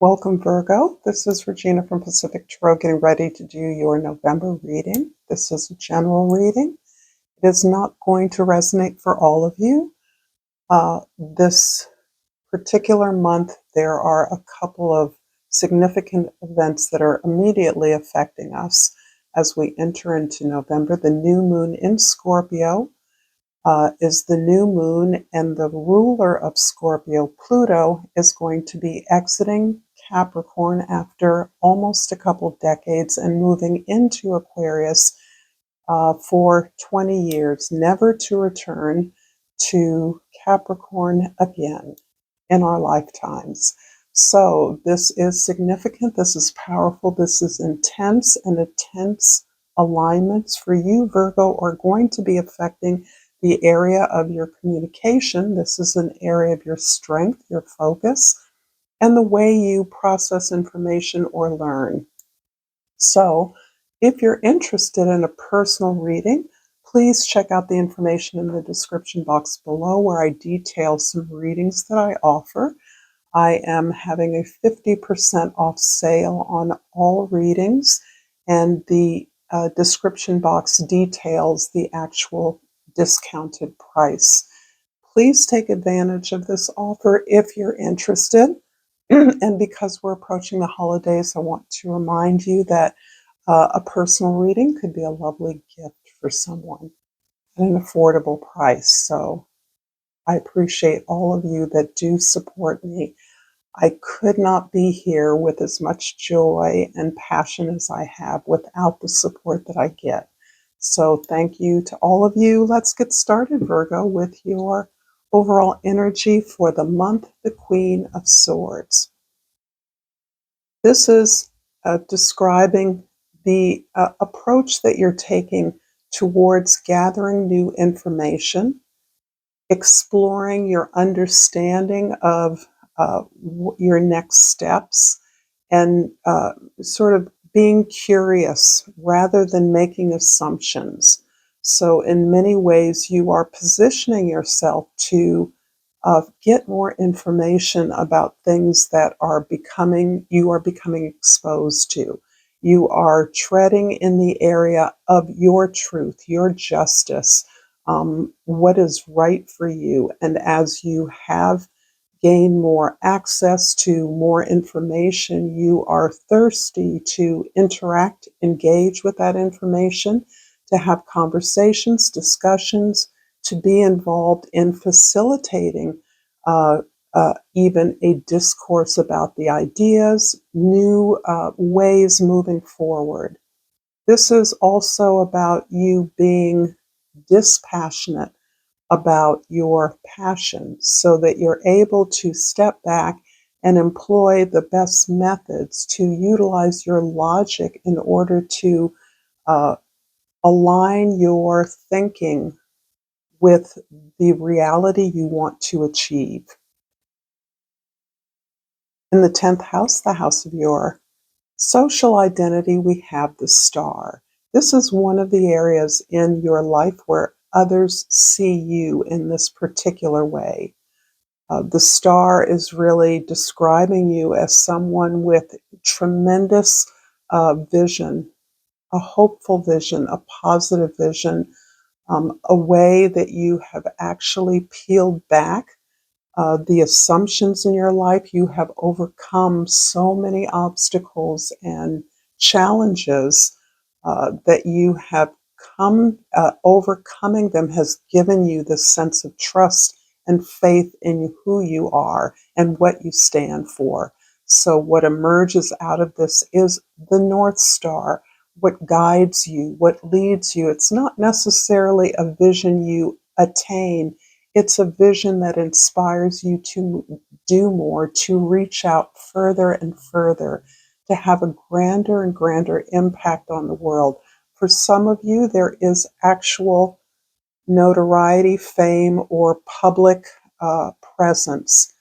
Welcome, Virgo. This is Regina from Pacific Tarot getting ready to do your November reading. This is a general reading. It is not going to resonate for all of you. This particular month, there are a couple of significant events that are immediately affecting us as we enter into November. The new moon in Scorpio is the new moon, and the ruler of Scorpio, Pluto, is going to be exiting Capricorn after almost a couple decades and moving into Aquarius for 20 years, never to return to Capricorn again in our lifetimes. So this is significant, this is powerful, this is intense, and intense alignments for you, Virgo, are going to be affecting the area of your communication. This is an area of your strength, your focus, and the way you process information or learn. So if you're interested in a personal reading, please check out the information in the description box below where I detail some readings that I offer. I am having a 50% off sale on all readings, and the description box details the actual discounted price. Please take advantage of this offer if you're interested. And because we're approaching the holidays, I want to remind you that a personal reading could be a lovely gift for someone at an affordable price. So I appreciate all of you that do support me. I could not be here with as much joy and passion as I have without the support that I get. So thank you to all of you. Let's get started, Virgo, with your overall energy for the month, the Queen of Swords. This is describing the approach that you're taking towards gathering new information, exploring your understanding of your next steps, and sort of being curious rather than making assumptions. So in many ways, you are positioning yourself to get more information about things that you are becoming exposed to. You are treading in the area of your truth, your justice, what is right for you. And as you have gained more access to more information, you are thirsty to interact, engage with that information, to have conversations, discussions, to be involved in facilitating even a discourse about the ideas, new ways moving forward. This is also about you being dispassionate about your passion so that you're able to step back and employ the best methods to utilize your logic in order to uh, align your thinking with the reality you want to achieve. In the 10th house, the house of your social identity, we have the star. This is one of the areas in your life where others see you in this particular way. The star is really describing you as someone with tremendous vision, a hopeful vision, a positive vision, a way that you have actually peeled back the assumptions in your life. You have overcome so many obstacles and challenges that you have overcoming them has given you this sense of trust and faith in who you are and what you stand for. So what emerges out of this is the North Star, what guides you, what leads you. It's not necessarily a vision you attain. It's a vision that inspires you to do more, to reach out further and further, to have a grander and grander impact on the world. For some of you, there is actual notoriety, fame, or public presence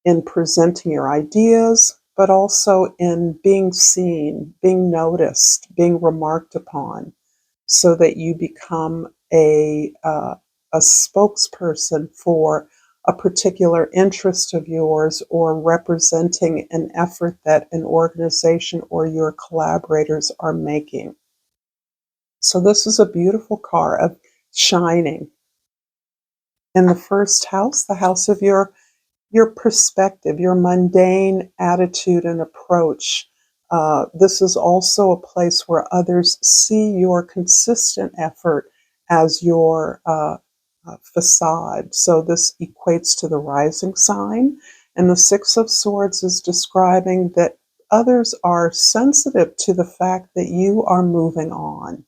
in presenting your ideas, but also in being seen, being noticed, being remarked upon, so that you become a spokesperson for a particular interest of yours or representing an effort that an organization or your collaborators are making. So this is a beautiful card of shining. In the first house, the house of your perspective, your mundane attitude and approach. This is also a place where others see your consistent effort as your facade. So this equates to the rising sign. And the Six of Swords is describing that others are sensitive to the fact that you are moving on.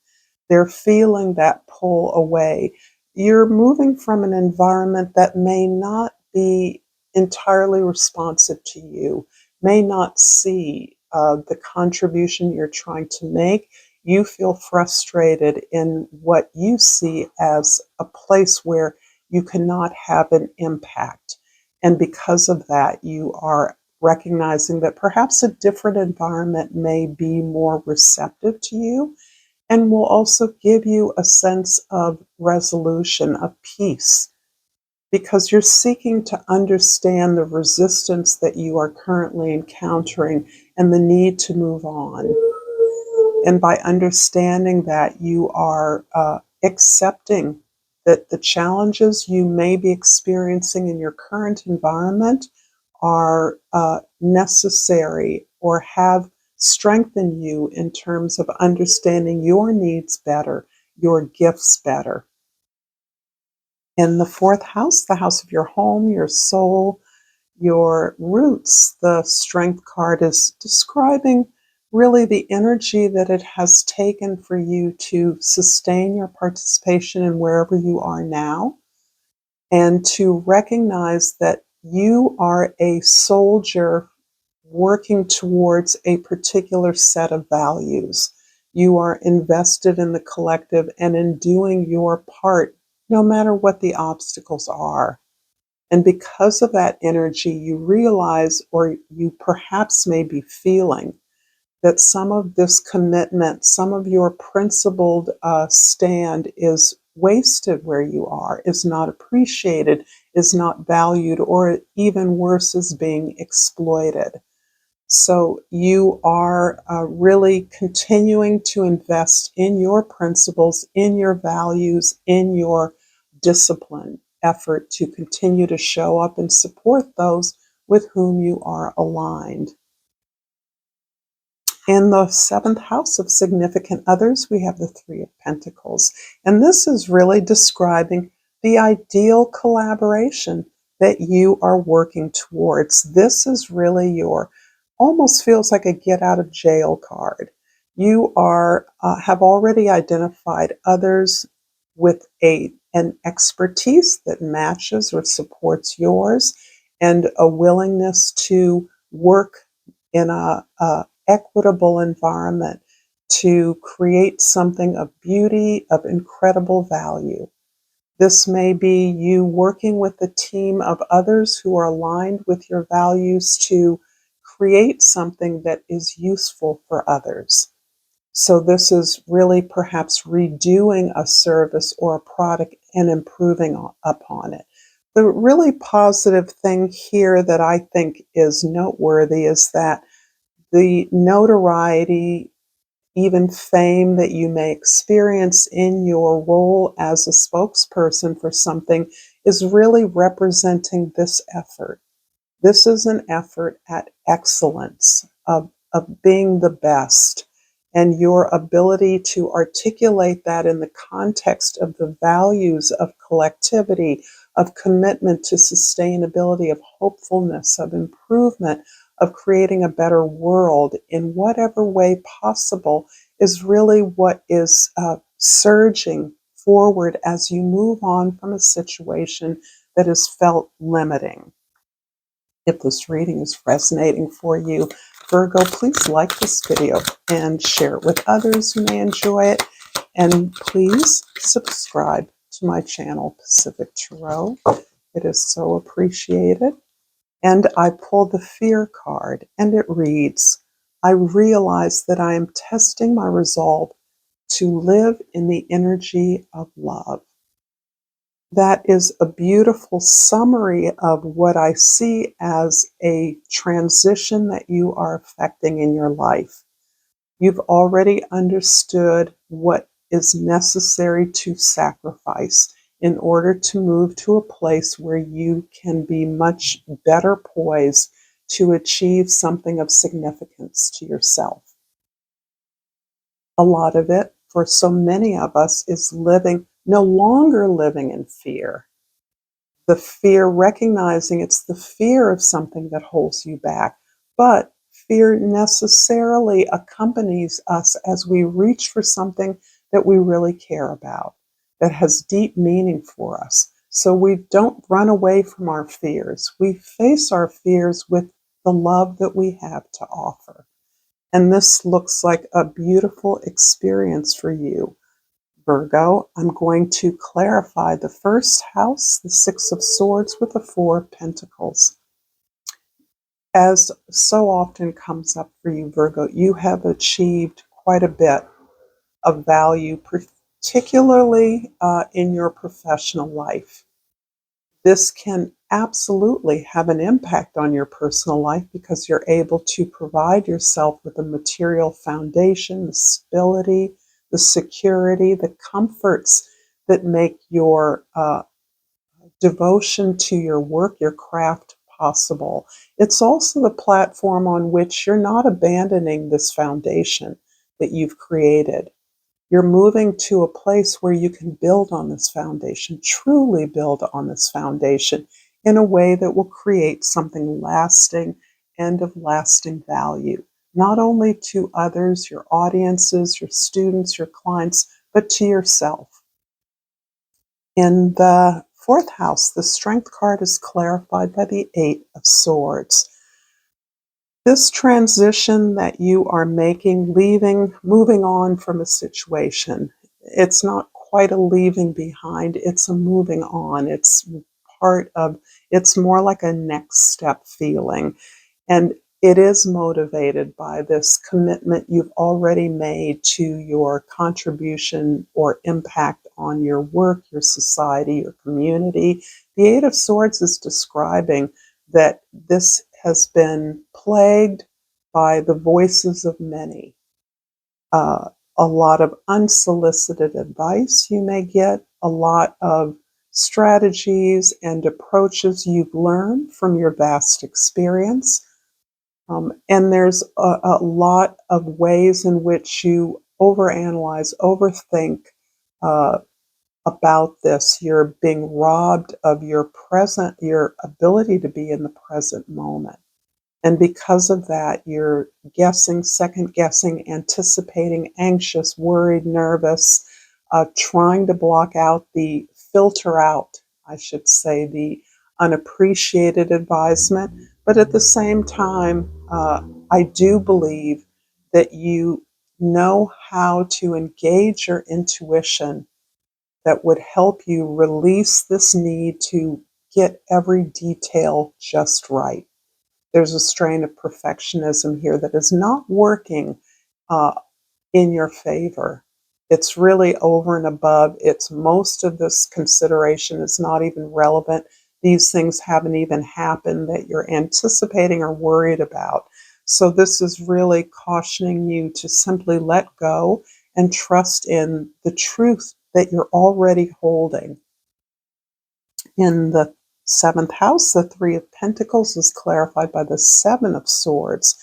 They're feeling that pull away. You're moving from an environment that may not be entirely responsive to you, may not see the contribution you're trying to make. You feel frustrated in what you see as a place where you cannot have an impact. And because of that, you are recognizing that perhaps a different environment may be more receptive to you and will also give you a sense of resolution, of peace, because you're seeking to understand the resistance that you are currently encountering and the need to move on. And by understanding that, you are accepting that the challenges you may be experiencing in your current environment are necessary or have strengthened you in terms of understanding your needs better, your gifts better. In the fourth house, the house of your home, your soul, your roots, the Strength card is describing really the energy that it has taken for you to sustain your participation in wherever you are now, and to recognize that you are a soldier working towards a particular set of values. You are invested in the collective and in doing your part, no matter what the obstacles are. And because of that energy, you realize, or you perhaps may be feeling, that some of this commitment, some of your principled stand is wasted where you are, is not appreciated, is not valued, or even worse, is being exploited. So you are really continuing to invest in your principles, in your values, in your discipline effort to continue to show up and support those with whom you are aligned. In the seventh house of significant others, we have the Three of Pentacles. And this is really describing the ideal collaboration that you are working towards. This is really your, almost feels like a get out of jail card. You are have already identified others with an expertise that matches or supports yours, and a willingness to work in a equitable environment to create something of beauty, of incredible value. This may be you working with a team of others who are aligned with your values to create something that is useful for others. So this is really perhaps redoing a service or a product and improving upon it. The really positive thing here that I think is noteworthy is that the notoriety, even fame that you may experience in your role as a spokesperson for something is really representing this effort. This is an effort at excellence, of being the best, and your ability to articulate that in the context of the values of collectivity, of commitment to sustainability, of hopefulness, of improvement, of creating a better world in whatever way possible is really what is surging forward as you move on from a situation that is felt limiting. If this reading is resonating for you, Virgo, please like this video and share it with others who may enjoy it. And please subscribe to my channel, Pacific Tarot. It is so appreciated. And I pull the Fear card, and it reads, I realize that I am testing my resolve to live in the energy of love. That is a beautiful summary of what I see as a transition that you are affecting in your life. You've already understood what is necessary to sacrifice in order to move to a place where you can be much better poised to achieve something of significance to yourself. A lot of it, for so many of us, is no longer living in fear. The fear, recognizing it's the fear of something that holds you back. But fear necessarily accompanies us as we reach for something that we really care about, that has deep meaning for us. So we don't run away from our fears. We face our fears with the love that we have to offer. And this looks like a beautiful experience for you. Virgo, I'm going to clarify the first house, the Six of Swords with the Four of Pentacles. As so often comes up for you, Virgo, you have achieved quite a bit of value, particularly in your professional life. This can absolutely have an impact on your personal life because you're able to provide yourself with a material foundation, the stability, the security, the comforts that make your devotion to your work, your craft possible. It's also the platform on which you're not abandoning this foundation that you've created. You're moving to a place where you can build on this foundation, truly build on this foundation in a way that will create something lasting and of lasting value, not only to others, your audiences, your students, your clients, but to yourself. In the fourth house, the Strength card is clarified by the Eight of Swords. This transition that you are making, leaving, moving on from a situation, it's not quite a leaving behind, it's a moving on. It's more like a next step feeling. And it is motivated by this commitment you've already made to your contribution or impact on your work, your society, your community. The Eight of Swords is describing that this has been plagued by the voices of many. Uh, a lot of unsolicited advice you may get, a lot of strategies and approaches you've learned from your vast experience. And there's a lot of ways in which you overanalyze, overthink uh, about this. You're being robbed of your ability to be in the present moment. And because of that, you're guessing, second guessing, anticipating, anxious, worried, nervous, trying to filter out, I should say, the unappreciated advisement. But at the same time, I do believe that you know how to engage your intuition that would help you release this need to get every detail just right. There's a strain of perfectionism here that is not working uh, in your favor. It's really over and above. It's most of this consideration is not even relevant. These things haven't even happened that you're anticipating or worried about. So this is really cautioning you to simply let go and trust in the truth that you're already holding. In the seventh house, the Three of Pentacles is clarified by the Seven of Swords.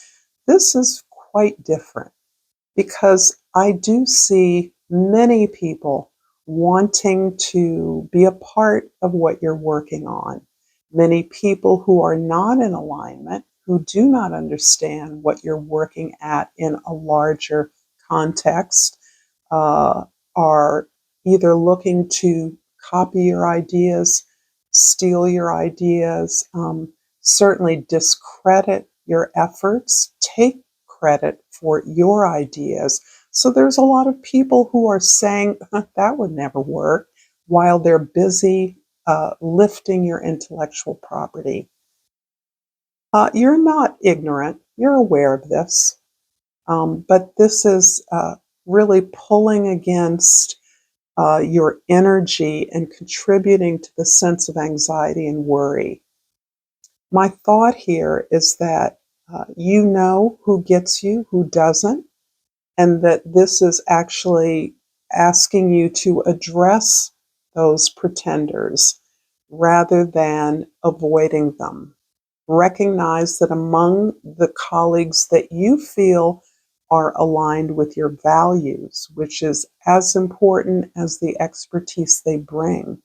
This is quite different because I do see many people wanting to be a part of what you're working on. Many people who are not in alignment, who do not understand what you're working at in a larger context, uh, are either looking to copy your ideas, steal your ideas, certainly discredit your efforts, take credit for your ideas. So there's a lot of people who are saying that would never work while they're busy lifting your intellectual property. You're not ignorant, you're aware of this, but this is really pulling against your energy and contributing to the sense of anxiety and worry. My thought here is that you know who gets you, who doesn't, and that this is actually asking you to address those pretenders rather than avoiding them. Recognize that among the colleagues that you feel are aligned with your values, which is as important as the expertise they bring,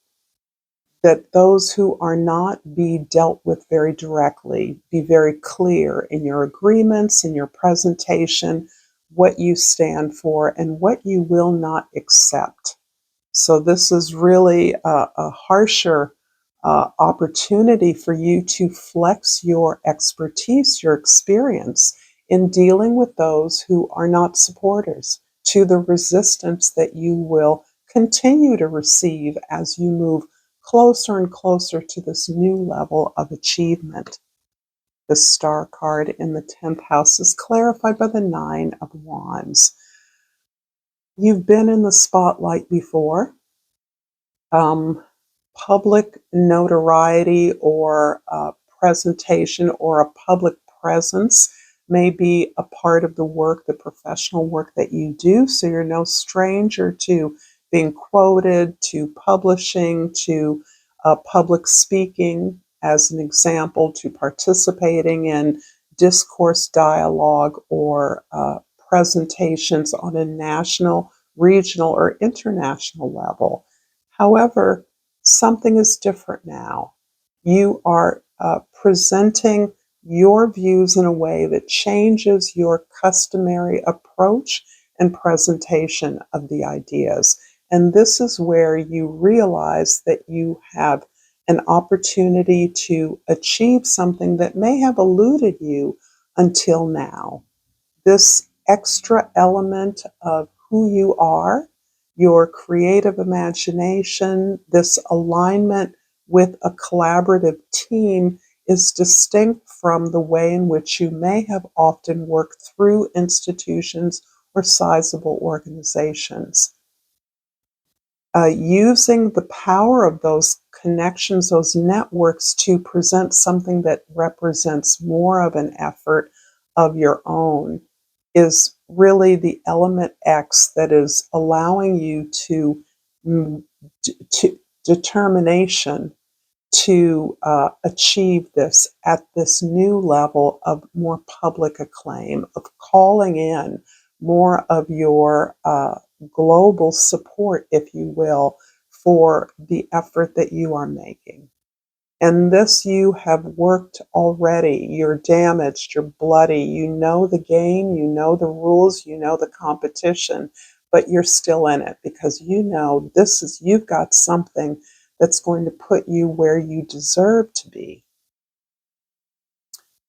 that those who are not be dealt with very directly, be very clear in your agreements, in your presentation, what you stand for, and what you will not accept. So this is really a harsher opportunity for you to flex your expertise, your experience in dealing with those who are not supporters, to the resistance that you will continue to receive as you move closer and closer to this new level of achievement. The Star card in the 10th house is clarified by the Nine of Wands. You've been in the spotlight before. Public notoriety or presentation or a public presence may be a part of the work, the professional work that you do. So you're no stranger to being quoted, to publishing, to public speaking, as an example, to participating in discourse dialogue or presentations on a national, regional, or international level. However, something is different now. You are presenting your views in a way that changes your customary approach and presentation of the ideas. And this is where you realize that you have an opportunity to achieve something that may have eluded you until now. This extra element of who you are, your creative imagination, this alignment with a collaborative team is distinct from the way in which you may have often worked through institutions or sizable organizations. Using the power of those connections, those networks, to present something that represents more of an effort of your own is really the element X that is allowing you to determination to achieve this at this new level of more public acclaim, of calling in more of your global support, if you will, for the effort that you are making. And this you have worked already. You're damaged, you're bloody, you know the game, you know the rules, you know the competition, but you're still in it because you know you've got something that's going to put you where you deserve to be.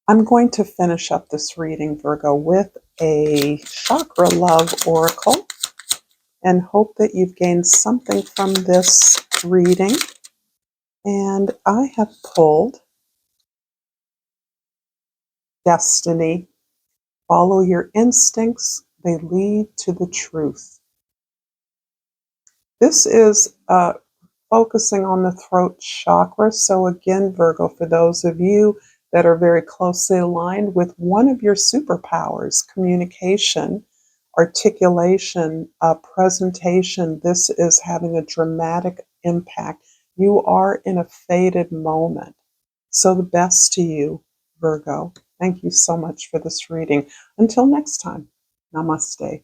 I'm going to finish up this reading, Virgo, with a chakra love oracle and hope that you've gained something from this reading. And I have pulled Destiny. Follow your instincts, they lead to the truth. This is focusing on the throat chakra. So again, Virgo, for those of you that are very closely aligned with one of your superpowers, communication, articulation, presentation, this is having a dramatic impact. You are in a fated moment. So the best to you, Virgo. Thank you so much for this reading. Until next time, namaste.